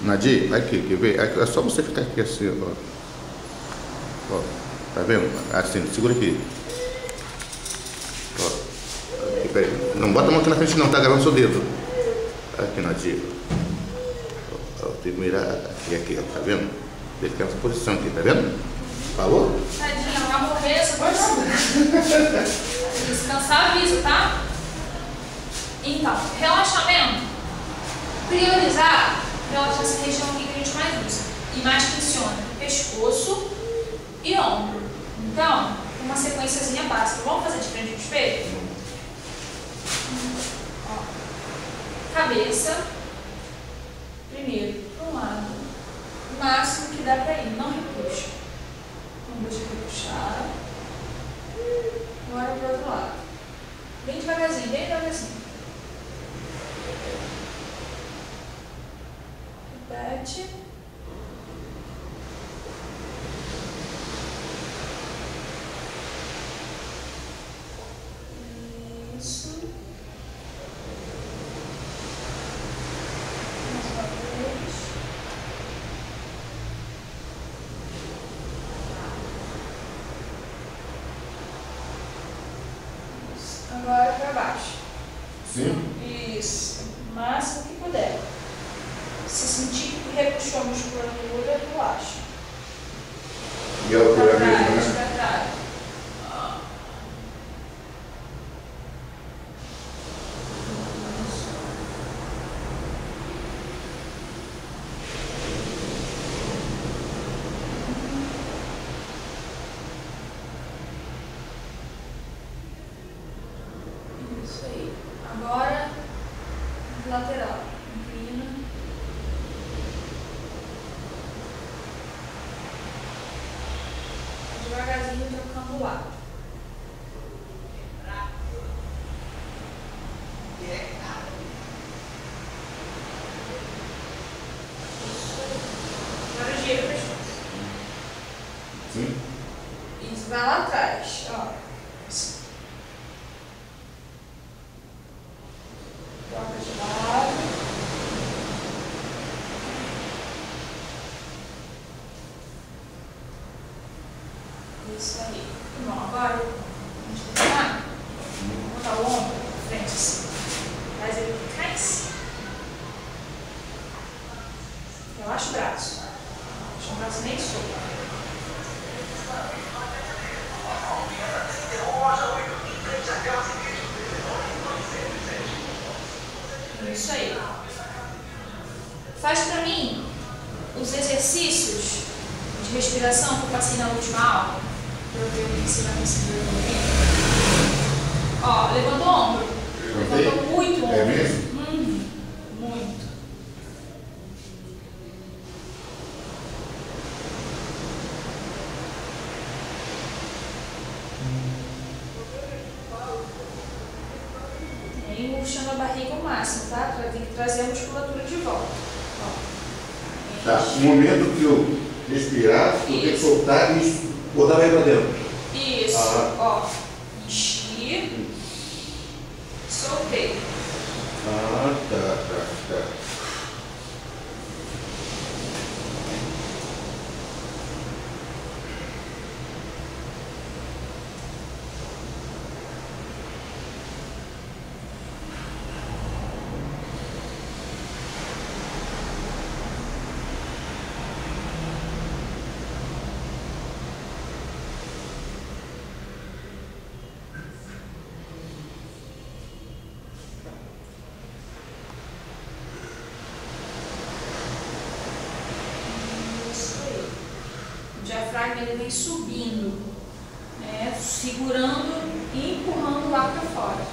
Nadir, aqui, quer ver? É só você ficar aqui assim, ó. Ó, tá vendo? Assim, segura aqui. Ó, aqui, peraí. Não bota a mão aqui na frente não, tá gravando seu dedo. Aqui, Nadir. Ó, tem que mirar aqui, ó, tá vendo? Tem que ficar nessa posição aqui, tá vendo? Falou? Tadinha, vai morrer essa posição. Descansar, avisa, tá? Então, relaxamento. Priorizar, relaxar essa região aqui que a gente mais usa. E mais funciona pescoço e ombro. Então, uma sequenciazinha básica. Vamos fazer de frente ao espelho? Ó. Cabeça. Primeiro, para um lado. O máximo que dá pra ir. Não repuxa. Não deixa repuxar. Agora para o outro lado. Bem devagarzinho, bem devagarzinho. Repete. Isso. Mais uma vez. Isso. Agora para baixo. Sim. Isso. O máximo que puder. Se sentir que repuxou a musculatura, relaxa. E a altura Pra mesmo, trás, né? pra trás. Isso aí. Agora, lateral. Inclina. Devagarzinho trocando o lado. Agora gira o pescoço. Sim. Isso, vai lá atrás. Ó. Troca de lado. Isso aí. Bom, agora a gente vai terminar. Vou botar o ombro na frente assim. Faz ele ficar em cima. Relaxa o braço. Deixa o braço nem solto. Isso aí. Faz pra mim os exercícios de respiração que eu passei na última aula. Pra eu ver o que você vai conseguir ouvir. Ó, levanta o ombro. Levantou muito o ombro. É mesmo? Muito. E aí, puxando a barriga ao máximo, tá? Tem que trazer a musculatura de volta. Ó. Tá. No momento que eu respirar, eu tenho que soltar e botar bem pra dentro. Isso, ó. Enchi. Soltei. Ah, tá. Isso aí. O diafragma ele vem subindo, né? Segurando e empurrando lá para fora.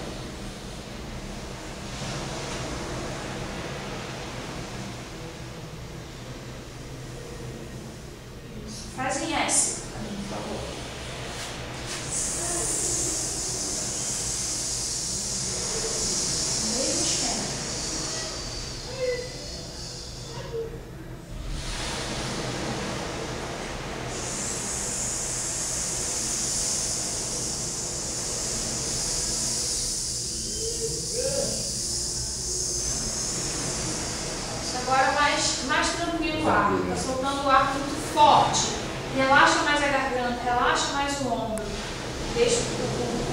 Isso. Faz em S, pra mim, por favor. Mesmo esquema. Agora mais tranquilo o ar. Está soltando o ar muito forte. Relaxa mais a garganta, relaxa mais o ombro. Deixa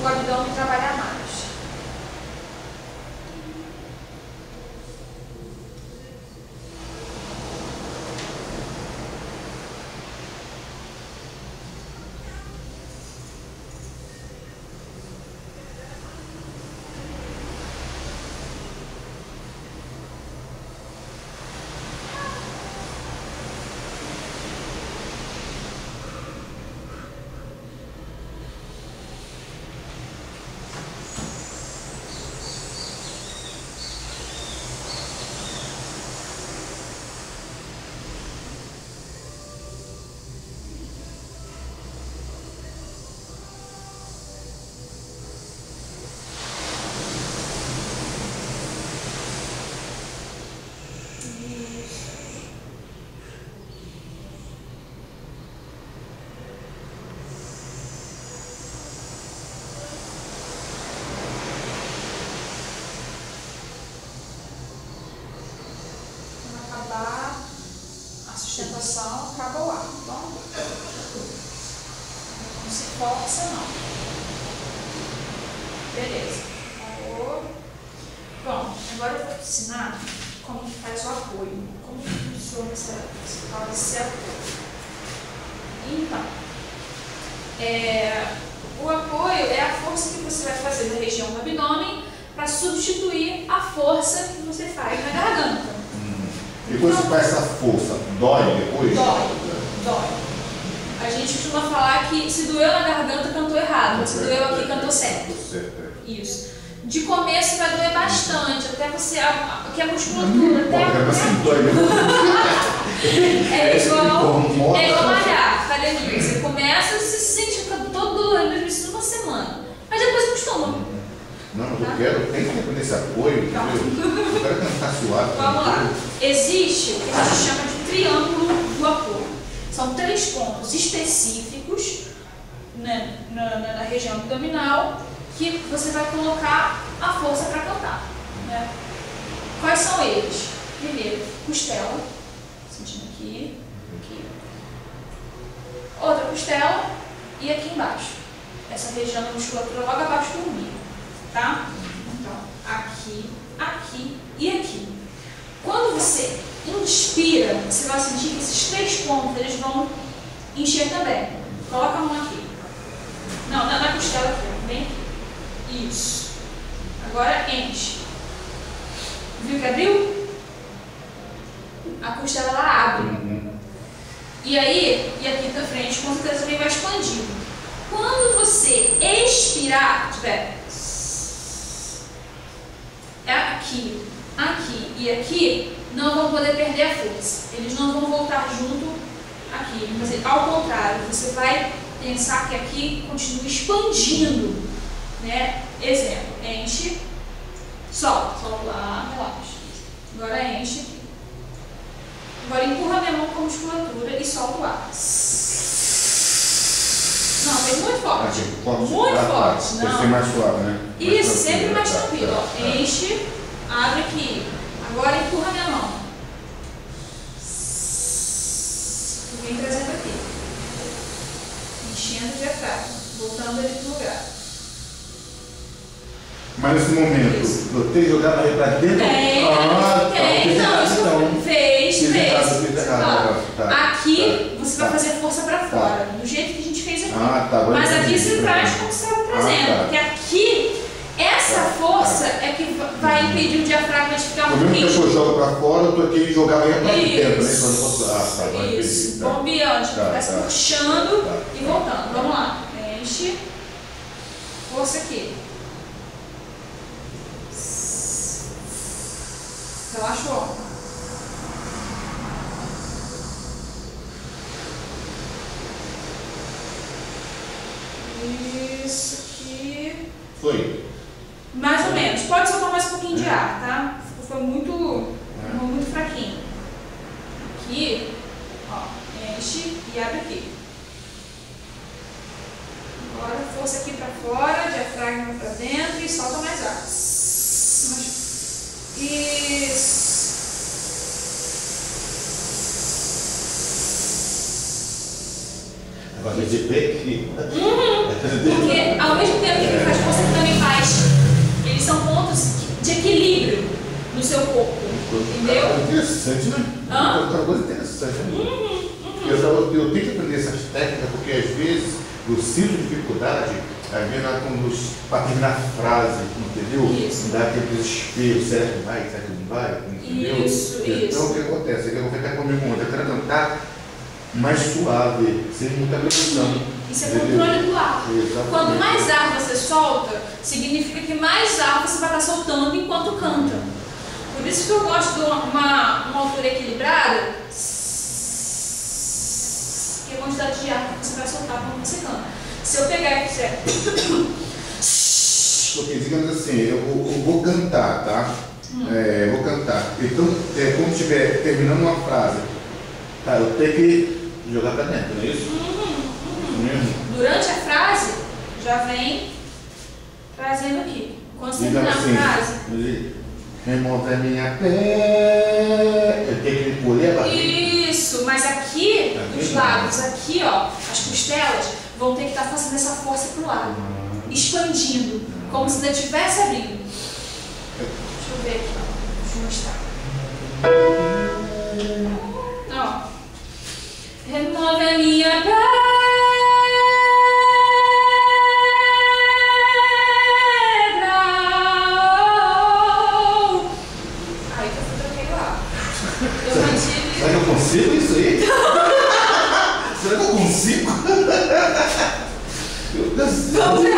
o abdômen trabalhar mais. Sustentação, acaba o ar, tá? Não se força, não. Beleza. Acabou. Bom, agora eu vou te ensinar como que faz o apoio. Como que funciona esse apoio. Então, o apoio é a força que você vai fazer na região do abdômen para substituir a força que você faz na garganta. Depois você faz essa força, dói depois? Dói. A gente costuma falar que se doeu na garganta, cantou errado. Se doeu aqui, cantou certo. Isso. De começo vai doer bastante, até você... Aqui a musculatura, até... É igual malhar, academia. Você começa, você se sente todo dolorido, isso numa semana. Mas depois acostuma. Não, tem que aprender esse apoio, entendeu? Eu quero cantar suave. Vamos lá. Existe o que a gente chama de triângulo do apoio. São 3 pontos específicos, né, na região abdominal que você vai colocar a força para cantar. Né? Quais são eles? Primeiro, costela, sentindo aqui, aqui. Outra costela e aqui embaixo. Essa região da musculatura logo abaixo do umbigo. Tá? Então, aqui, aqui e aqui. Quando você inspira, você vai sentir que esses 3 pontos eles vão encher também. Coloca a mão aqui. Não, na costela aqui, bem aqui. Isso. Agora enche. Viu que abriu? A costela ela abre. E aí, e aqui da frente, com certeza também vai expandindo. Quando você expirar, tiver aqui, aqui e aqui, não vão poder perder a força. Eles não vão voltar junto aqui. Mas, ao contrário, você vai pensar que aqui continua expandindo. Né? Exemplo, enche, solta lá, relaxa. Agora enche aqui. Agora empurra minha mão com a musculatura e solta o ar. Não, fez muito forte. Muito forte. Tem que ser mais suave, né? Isso, sempre mais tranquilo. Ó. Enche, abre aqui. Agora empurra minha mão. E vem trazendo aqui. Enchendo o diafragma. Voltando ele pro lugar. Mas nesse momento, eu tenho que jogar para dentro? Tem. Não, isso fez. Aqui você vai fazer força para fora, do jeito que a gente fez aqui. Mas aqui você traz como você estava trazendo. Porque aqui, essa força é que vai impedir o diafragma de ficar muito rígido. Mesmo que eu jogo para fora, eu estou aqui e jogar para dentro, né? Isso, bombeante, vai se puxando e voltando. Vamos lá. Enche. Força aqui. Relaxou. Isso aqui. Foi. Mais ou menos. Pode soltar mais um pouquinho de ar, tá? Foi muito fraquinho. Aqui, ó, enche e abre aqui. Agora força aqui pra fora, diafragma pra dentro e solta mais ar. Isso. Fazer de peque. Porque ao mesmo tempo que ele faz força, ele também faz. Eles são pontos de equilíbrio no seu corpo. Entendeu? É interessante, né? Hã? Outra coisa interessante, né? Eu tenho que aprender essas técnicas porque às vezes eu sinto dificuldade para terminar a frase, entendeu? Isso. Dá aquele desespero, será que vai, será que não vai, entendeu? Isso, então isso. o que acontece? Eu vou ficar comigo ontem, eu quero cantar mais suave, sem muita pressão. Isso é entendeu? controle do ar. Exatamente. Quanto mais ar você solta, significa que mais ar você vai estar soltando enquanto canta. Por isso que eu gosto de uma altura equilibrada, que é a quantidade de ar que você vai soltar quando você canta. Se eu pegar e fizer... Porque, digamos assim, eu vou cantar, tá? Vou cantar. Então, quando estiver terminando uma frase, tá, eu tenho que jogar pra dentro, não é isso? Durante a frase, já vem trazendo aqui. Quando você Digamos terminar a assim, frase... remove a minha pé. Eu tenho que encolher a barriga. Isso, mas aqui, os lábios, aqui, ó, as costelas, vão ter que estar fazendo essa força pro lado. Expandindo, como se ainda estivesse abrindo. Deixa eu ver aqui, ó. Deixa eu mostrar. Ó. Remove a minha pedra. Aí que eu troquei o ar. Eu mantive. Será que eu consigo isso aí? Será que eu consigo? Vamos ver.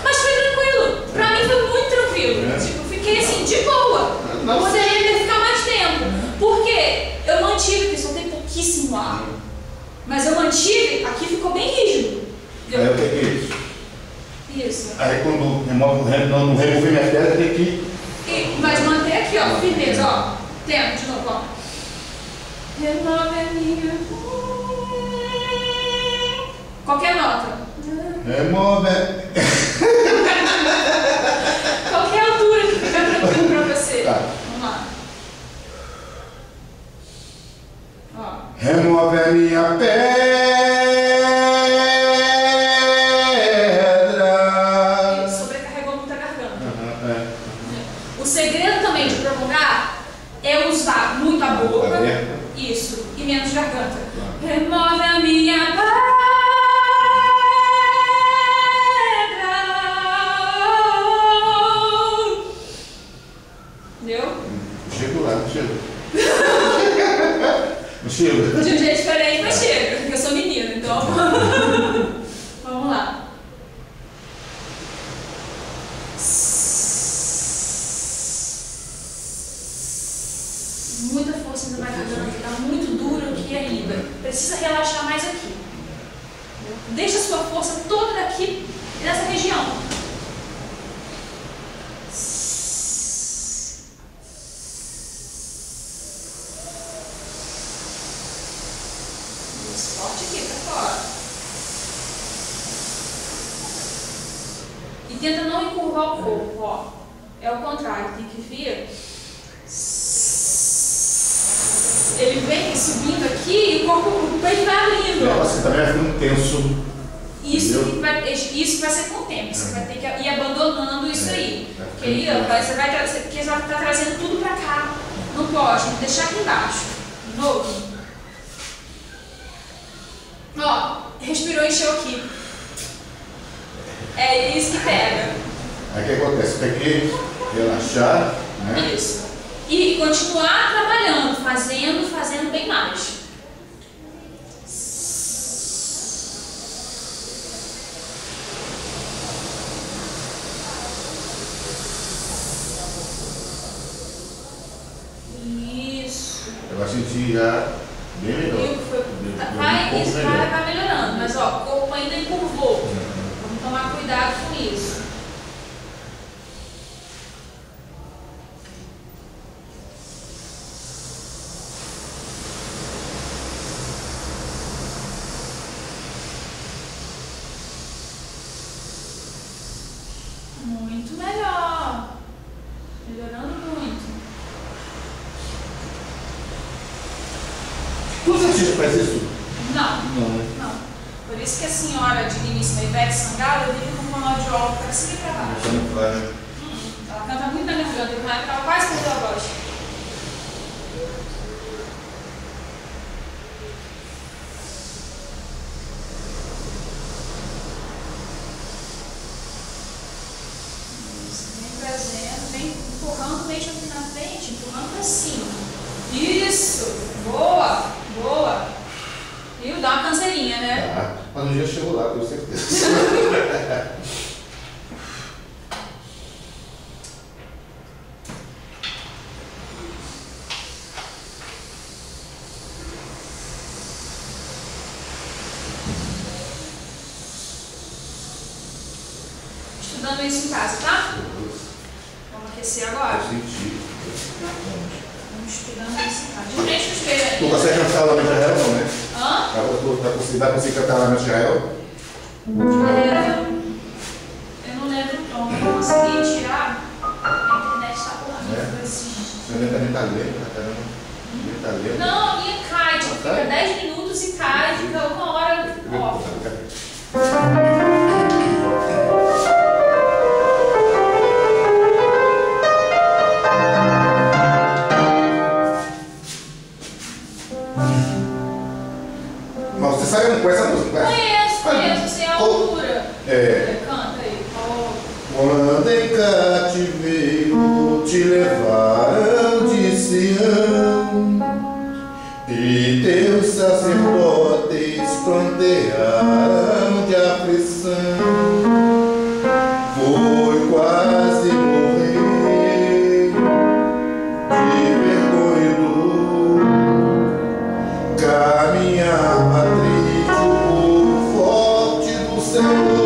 Mas foi tranquilo. Pra mim foi muito tranquilo. Tipo, fiquei assim, de boa. Poderia ter ficado mais tempo. Por quê? Eu mantive, porque só tem pouquíssimo ar. Mas eu mantive, aqui ficou bem rígido. Aí eu tenho que... Isso. Aí quando não remover minha pedra, tem que... Mas manter aqui, ó, firmeza, ó. Tenta, de novo, ó. Remove a minha... Qualquer nota. Remove... Qualquer altura que fica tranquilo pra você. Tá. Vamos lá. Ó. Remove a minha pedra. Isso, sobrecarregou muito a garganta. O segredo também de prolongar é usar muito a boca. Isso, e menos garganta. Remove a minha pedra. Entendeu? Chego lá, não chego. Não chego. De um jeito diferente, mas chega, porque eu sou menina, então. Vamos lá. Muita força ainda na garganta, tá muito duro aqui ainda. Precisa relaxar mais aqui. Deixa a sua força toda daqui nessa região. Forte aqui pra fora. E tenta não encurvar o corpo, ó. É o contrário, tem que vir. Ele vem subindo aqui e o peito vai abrindo. É, você também vai ficando tenso. Isso vai ser com o tempo. Você vai ter que ir abandonando isso aí. Porque aí ó, você vai estar trazendo tudo pra cá. Não pode, tem que deixar aqui embaixo. De novo. Ó, respirou e encheu aqui. É isso que pega. Aí o que acontece? Tem que relaxar, né? Isso. E continuar trabalhando, fazendo bem mais. Isso. Eu vou sentir já bem melhor. Vai melhorando, mas ó, o corpo ainda encurvou. Vamos tomar cuidado com isso. Muito melhor. Melhorando muito. Você faz isso? Não. Não, né? Não. Por isso que a senhora digníssima Ivete Sangalo vive com fonoaudiólogo para cima e para baixo. Ela canta muito na garganta, então ela quase perdeu a voz. Trazendo, vem empurrando, deixa aqui na frente, empurrando para cima. Isso! Boa! Boa! Viu? Dá uma canseirinha, né? Ah, mas um dia chegou lá, com certeza. Estudando isso em casa, tá? Vamos aquecer agora? Eu senti. Vamos estudando isso em casa. De frente ao espelho. Tu consegue cantar lá no Israel, não, né? Hã? Vai conseguir cantar lá no Israel? Eu não lembro o tom. Eu consegui tirar. A internet está por lá. Você nem tá lendo, caramba. Nem tá lendo. Não, a minha cai. Tipo, fica 10 minutos e cai. Fica uma hora off. Mas você sabe com essa música? Conheço, sei a altura. Canta aí. Quando em cativeiro te levaram de Sião e teus sacerdotes frontearam de aflição, foi quase morrer de vergonha e dor, caminhava triste o povo forte do Senhor.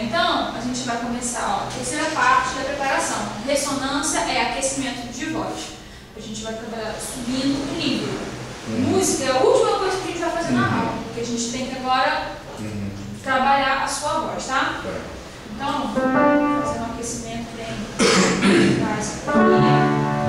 Então, a gente vai começar, a terceira parte da preparação. Ressonância é aquecimento de voz. A gente vai trabalhar subindo o nível. Música é a última coisa que a gente vai fazer na aula, porque a gente tem que agora trabalhar a sua voz, tá? Então, fazer um aquecimento bem básico aqui.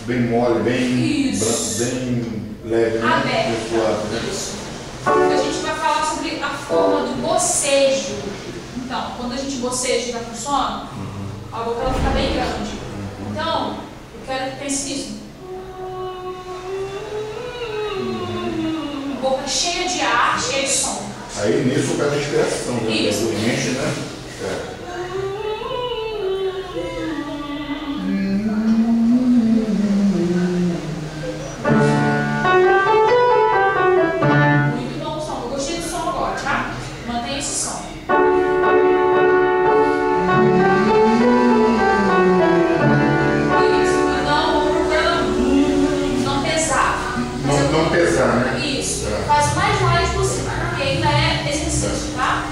Bem mole, bem isso. Branco, bem leve, né? Aberto. Suave, isso. A gente vai falar sobre a forma do bocejo. Então, quando a gente boceja e vai com sono, a boca ela fica bem grande. Então, eu quero que pense nisso. Boca cheia de ar, cheia de som. Aí nisso faz a respiração, né? Isso. Enche, né? Muito bom o som. Eu gostei do som agora, tá? Mantenha esse som. Isso. Não pesar. Não pesar, né? Isso. Faz o mais light possível, porque ainda é exercício, tá?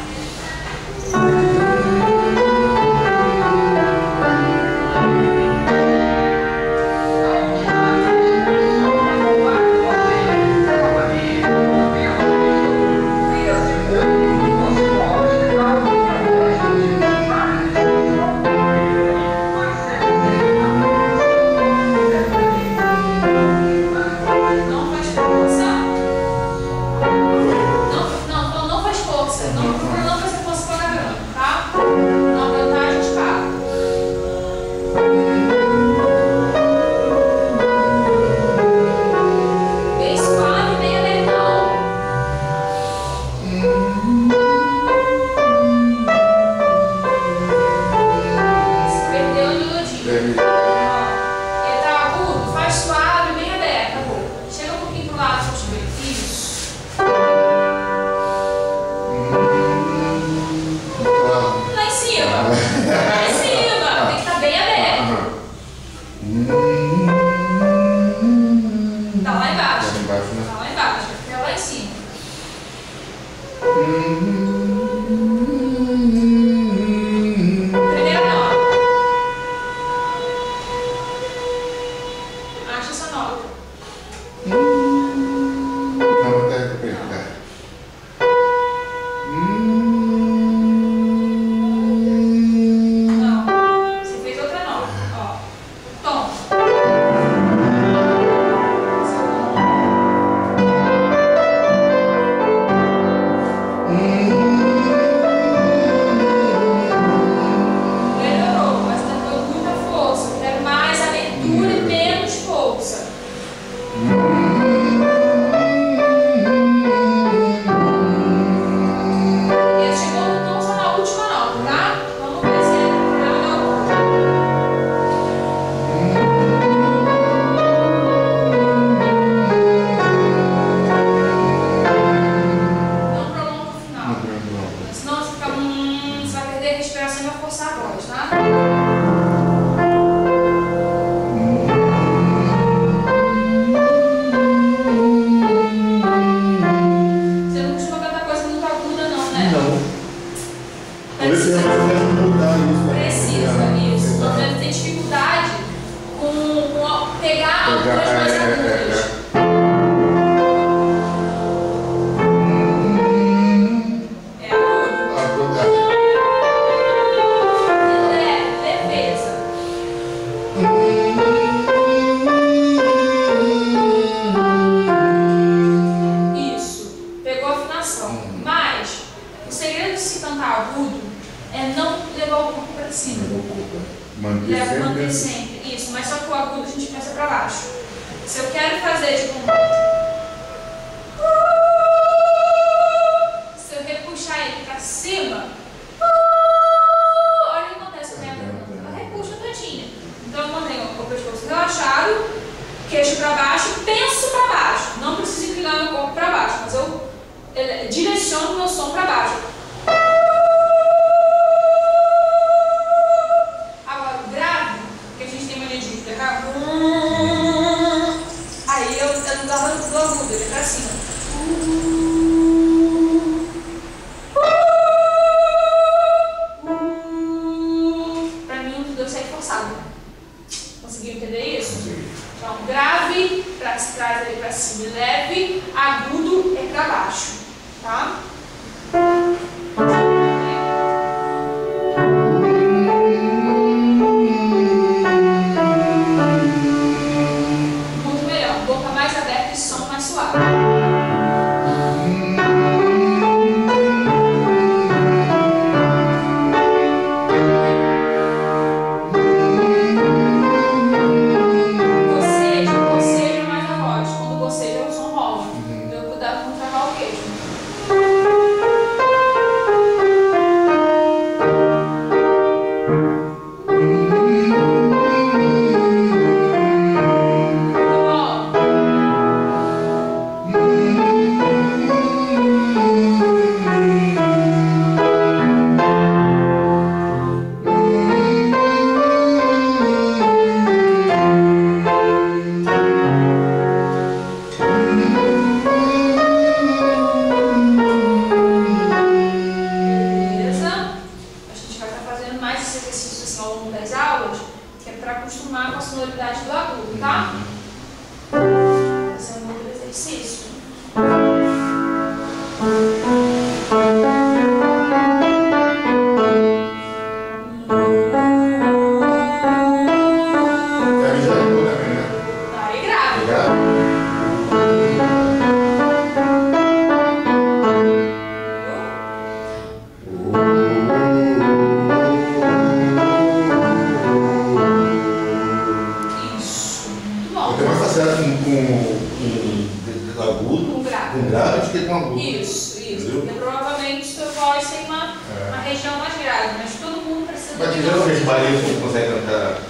Precisa mudar isso. Precisa, isso. Então deve ter dificuldade com pegar alturas mais agudas. Mas o segredo de se cantar agudo é não levar o corpo para cima. Manter sempre. Isso, mas só que o agudo a gente pensa para baixo. Se eu quero fazer tipo se eu repuxar ele para cima, olha o que acontece com a minha boca. Ela repuxa todinha. Então eu mantenho o pescoço relaxado, queixo para baixo, penso para baixo. Não preciso inclinar meu corpo para baixo, mas eu direciono o meu som para baixo. Agora, o grave, que a gente tem mania de pegar, aí eu não dava do agudo, ele é para cima. Para mim, tudo eu saí forçado. Conseguiu entender isso? Então, grave, traz ele para cima e leve, agudo é para baixo. Tá? Muito melhor. Boca mais aberta e som mais suave. Boceja mais a voz. Quando boceja, o som rola. Então, cuidado com travar o queijo. Acostumar com a sonoridade do agudo, tá? Esse é um outro exercício. Aí grave. Com grave acho que com agudo. Isso. Porque provavelmente sua voz tem uma região mais grave, mas todo mundo precisa. Mas geralmente barítono não consegue cantar?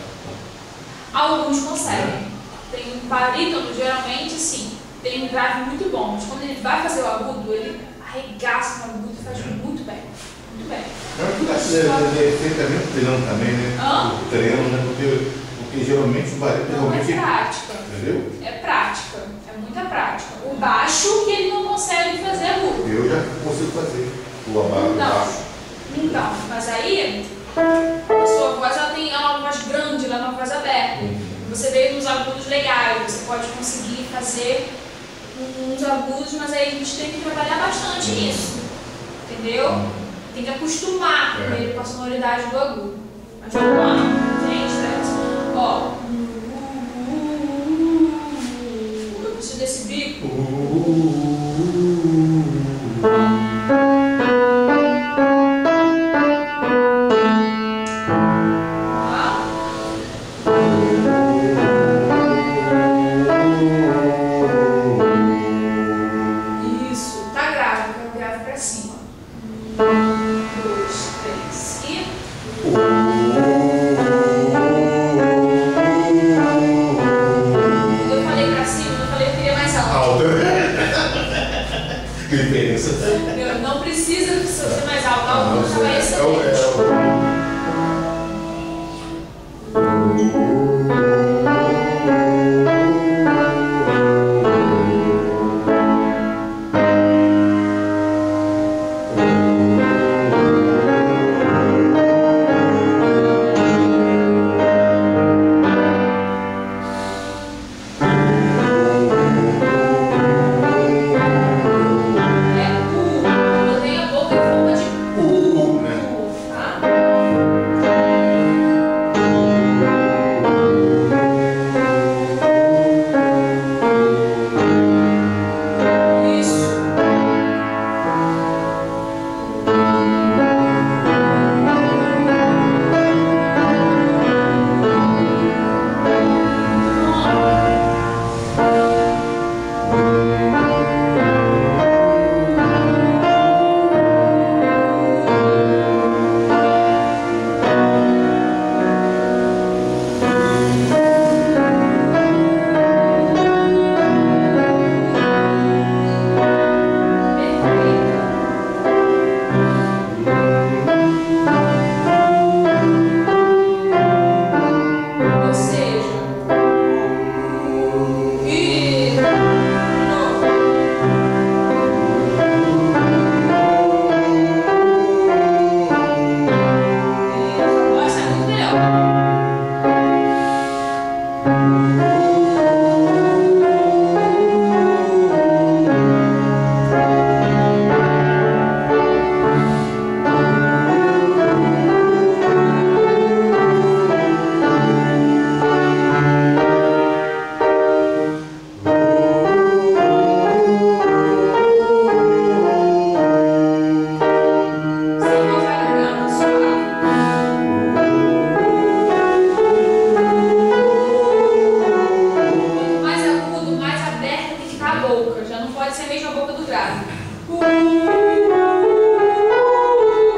Alguns conseguem. Tem um barítono, geralmente sim, tem um grave muito bom, mas quando ele vai fazer o agudo, ele arregaça no agudo e faz muito bem. Muito bem. Eu acho que deve ser também um treino também, né? O treino, né? Porque geralmente o barítono é prática. Entendeu? É prática. É muita prática. O baixo que ele não consegue fazer agudo. Eu já consigo fazer o baixo. Então, mas aí a sua voz ela é uma voz grande, ela é uma voz aberta. Você veio nos agudos legais, você pode conseguir fazer uns agudos, mas aí a gente tem que trabalhar bastante nisso. Entendeu? Tem que acostumar primeiro com a sonoridade do agudo. Mas vamos lá, sem estresse. Ó. Eu preciso desse bico. Isso, tá grave, eu grave pra cima. 1, 2, 3 e. Eu falei pra cima, eu falei que eu queria mais alto. Que diferença. Não precisa ser mais alto, alto não vai ser.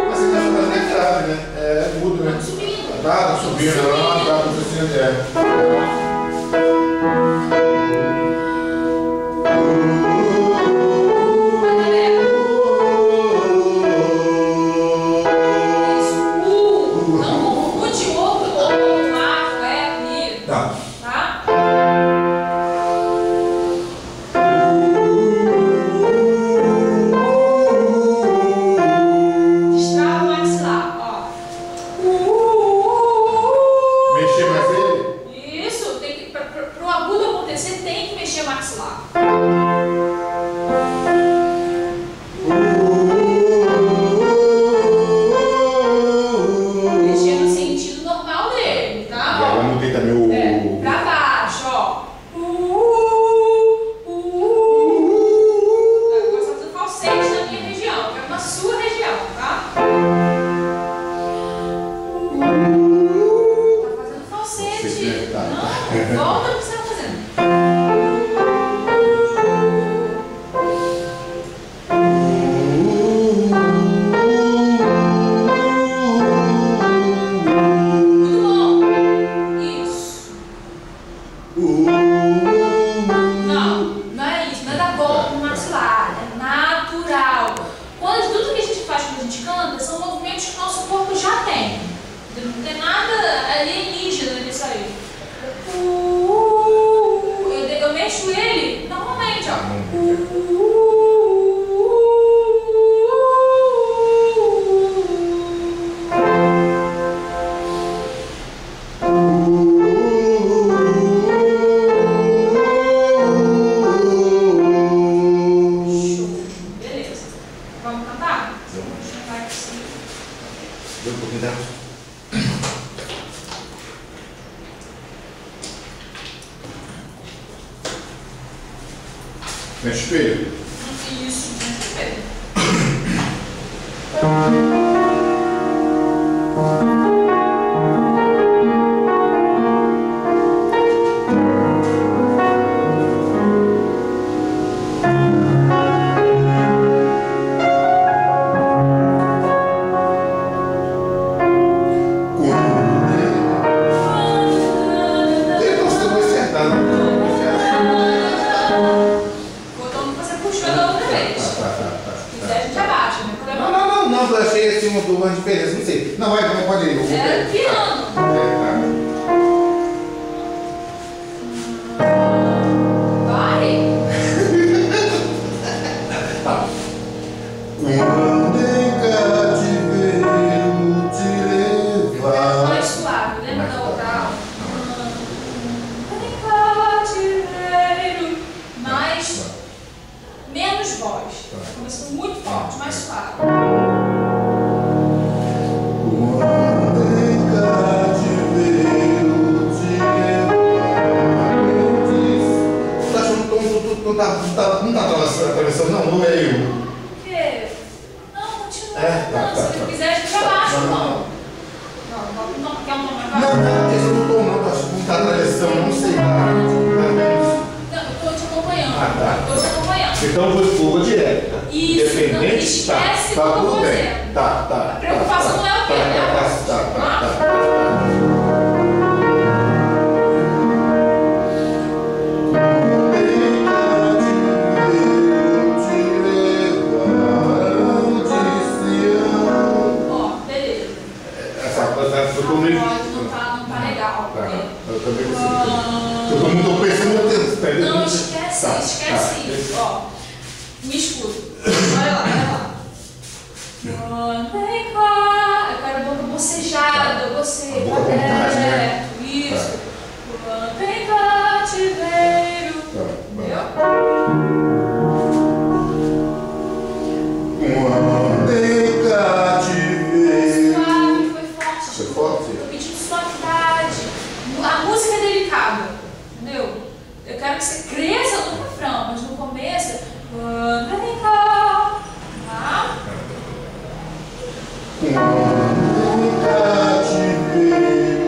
Mas você tá fazendo é grave, né? É mudo, né? Tá subindo, não, tá acontecendo, Mexe espelho. Isso, mexe espelho. Uma diferença, não sei. Não, pode ir. É piano. Vai. Quando em cativeiro te levar. Mais suave, lembra da outra? Em cativeiro, mais menos voz. Começou muito forte, mais suave. Não tá atravessando, não é eu. Por quê? Não, continua. Se ele quiser, de pra baixo, não. Não, quer um tom mais baixo? Não, esse eu não tô, não. Acho que não tá atravessando, não sei. Não, eu tô te acompanhando. Tô te acompanhando. Então eu vou direto. Isso, não esquece do que eu vou dizer. Tá. A preocupação não é o quê? Tá. Não tá legal. Eu também todo mundo pensando atenção. Não, esquece isso. Ó, me escuta. Olha lá. Vem cá. Eu quero a boca bocejada. Você. Isso. Vem cá, cativeiro. Entendeu? Foi forte? Tô pedindo suavidade. A música é delicada, entendeu? Eu quero que você cresça no refrão, mas no começo, vem cá, tá? Quando em cativeiro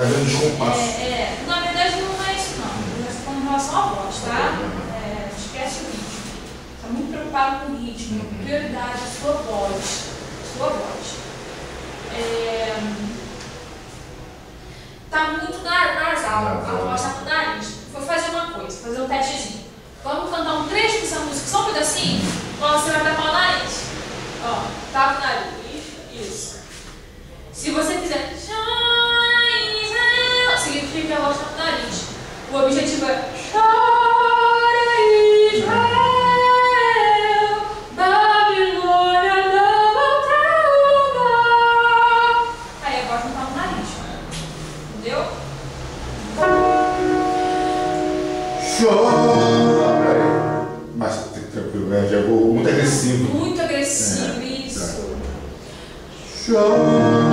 Tá vendo descompasso. Na verdade não é isso não. Eu já estou falando em relação à voz, tá? Esquece o ritmo. Está muito preocupado com o ritmo. Prioridade, a sua voz. Sua voz. Tá muito nasal. A voz está com o nariz. Vou fazer uma coisa, fazer um testezinho. Vamos cantar um trecho dessa música, só um pedacinho? Você vai tapar o nariz. Ó, tapa o nariz. Isso. Se você fizer significa que a voz está no nariz. O objetivo é chora Israel, Babilônia não voltará. Aí a voz não está no nariz. Entendeu? Chora. Mas tranquilo, né? Já vou muito agressivo. Muito agressivo, isso. Chora.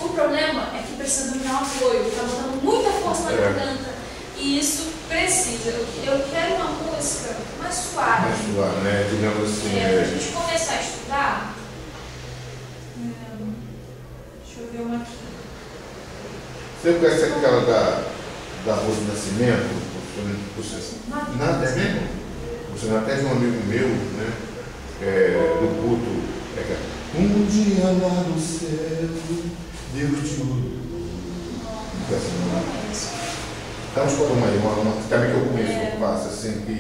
O problema é que precisa do meu apoio, está botando muita força na garganta e isso precisa. Eu quero uma música mais suave. Mais suave, né? Digamos assim. Para a gente começar a estudar. Deixa eu ver uma aqui. Você conhece aquela da Rosa Nascimento? Nada, é mesmo? Você até de um amigo meu, né? Do culto. Um dia lá no céu, Deus te olhou. Então, escolha uma aí, uma também que eu conheço, eu faço assim que.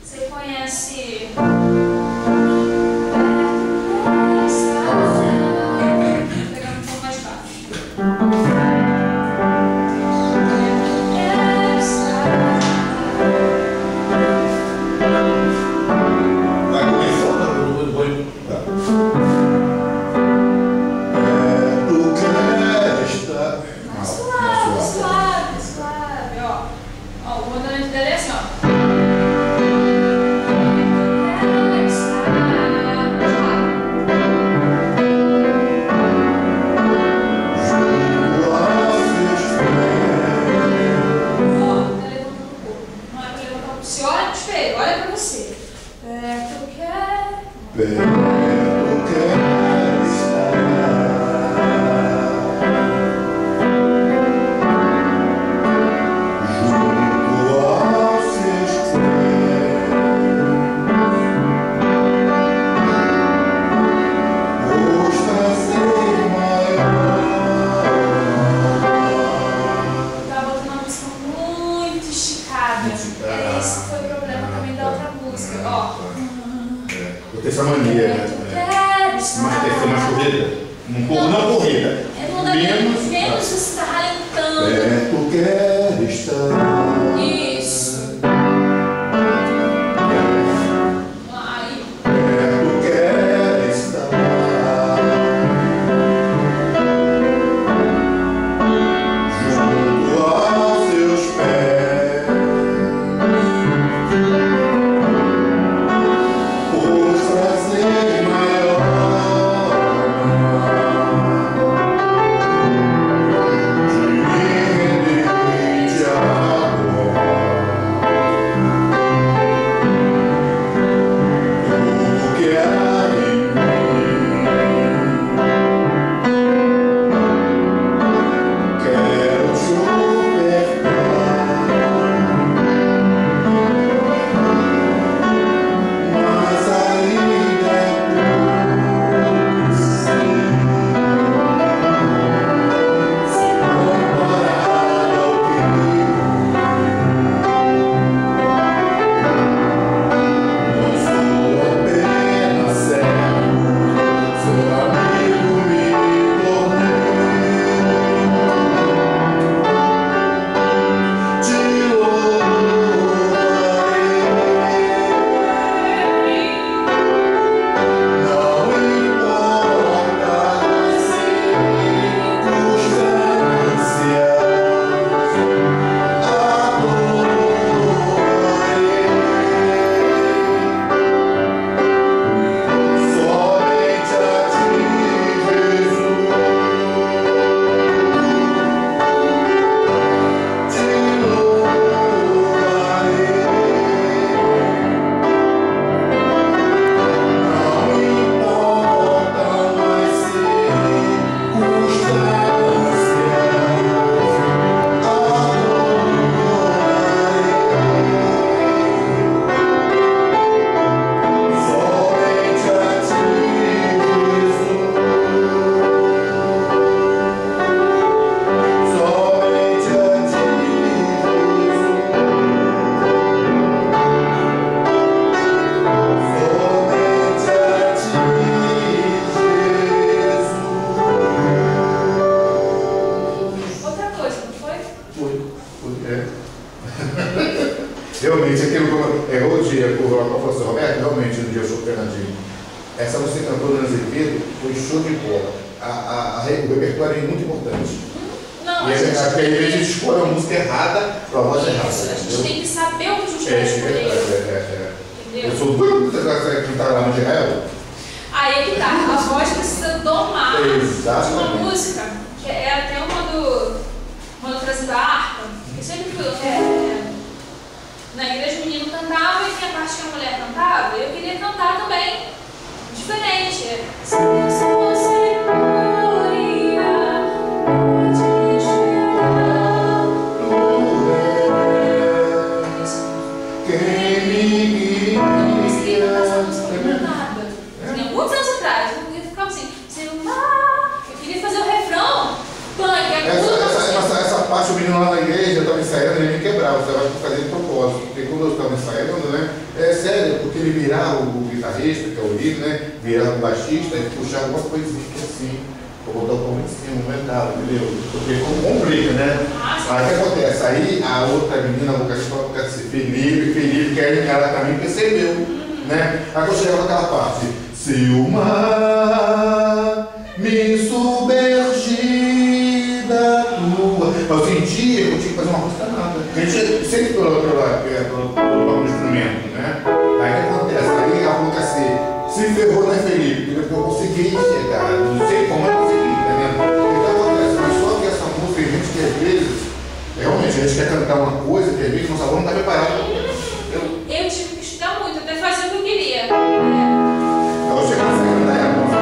Você conhece. Vou pegar um pouco mais baixo. Esse foi o problema também da outra música. Eu tenho essa mania, né? Mas tem que ter uma corrida. Não corrida. Menos você está ralentando. Tu quer estar. Isso. Tu quer estar. Junto aos seus pés. Por prazer maior. De me render. João Fernandinho. Essa você cantou no Azevedo, foi show de bola. O repertório é muito importante. Não, e a gente escolhe a música errada para a voz errada. A gente tem que saber o que a gente vai escolher. Entendeu? Eu sou doido para você cantar lá no Israel. Aí é que tá, a voz precisa domar de uma música, que é até uma do trazendo a harpa, que sempre na igreja o menino cantava e tinha a parte que a mulher cantava, e eu queria cantar também diferente. Se você muitos anos atrás, eu ficava assim, eu queria fazer o refrão, essa parte o menino lá na igreja, eu estava ensaiando, ele me quebrava, você vai fazer de propósito, porque quando eu estava ensaiando, né, é sério, porque ele virava o guitarrista, que é o líder, né, virava o baixista, e puxava uma coisinha assim, vou botar o pão em cima, aumentava, entendeu? Porque complica, né? Aí o que acontece? Aí a outra menina, a vocalista, Felipe, que ela também percebeu, né? Aí quando chegava naquela parte, se o mar me submergir da tua. Eu sentia que eu tinha que fazer uma música nada. A gente sempre pelo instrumento, né? Aí o que acontece? Aí a boca se ferrou, né, Felipe? Porque eu consegui chegar, não sei como eu consegui, tá vendo? Então acontece, mas só que essa música, a gente que às vezes, realmente, a gente quer cantar uma coisa, que às vezes nossa voz não está preparada. Eu tive que estudar muito, até fazer o que eu queria. Eu cheguei a cantar a música.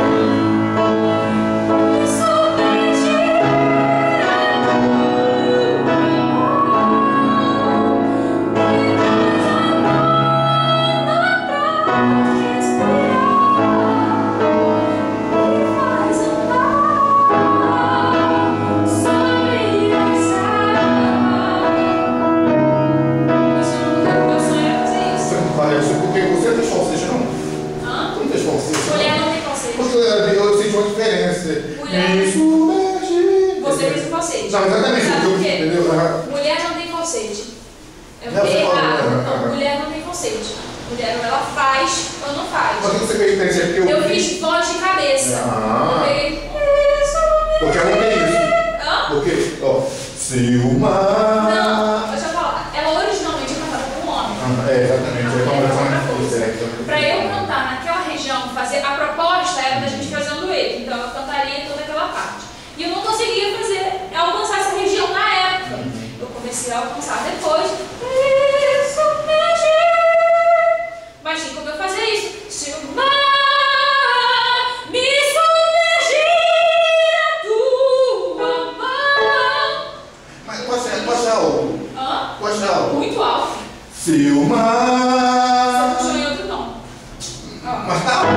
Porque você não tem falsete, não? Hã? Não tem falsete. Mulher não tem falsete. Porque eu senti uma diferença. Você fez o falsete. Não, exatamente. Sabe por quê? Entendeu? Mulher não tem falsete. É errado. Não, mulher não tem falsete. Mulher ou ela faz ou não faz. Mas o que você fez diferença? Porque eu fiz voz de cabeça. Eu peguei. Porque ela não tem isso. Hã? Porque, ó, se o mar. Não, deixa eu falar. Ela originalmente cantava com um homem. Exatamente. Para eu cantar naquela região, fazer a proposta era da gente fazer um dueto, então eu cantaria toda aquela parte. E eu não conseguia alcançar essa região na época. Eu comecei a alcançar depois. Mas tinha como eu fazer isso. Se o mar me submergir a tua mão. Mas pode alto. Hã? Pode alto. Muito alto. Se o mar. Você puxou em outro tom. Mas tá alto.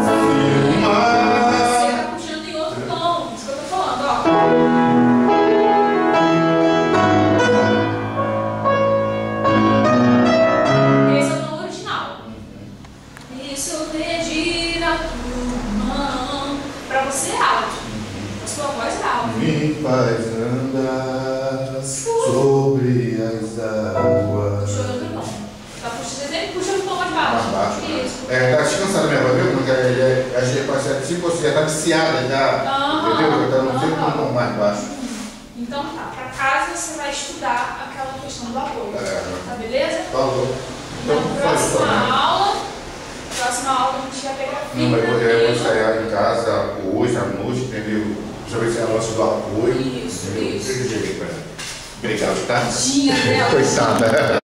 Se o mar. Você tá puxando em outro tom. Isso que eu tô falando, ó. Esse é o tom original. Isso eu pedir a tua mão. Pra você é alto. A sua voz é alta. Me faz andar sobre as águas. Puxou em outro tom. Tá puxando, puxa o tom mais baixo. Mais baixo. Isso. Tá descansando minha voz, viu? Porque a gente parece tipo você já tá viciada já. Entendeu? Tá no tempo um tom mais baixo. Então tá, pra casa você vai estudar aquela questão do apoio. Tá beleza? Falou. Então, próxima aula a gente vai pegar Não, mas eu vou ensaiar em casa hoje, à noite, entendeu? Já vai ser a nossa do apoio. Isso, entendeu? isso. Obrigado, tá? Tadinha dela. Coitada.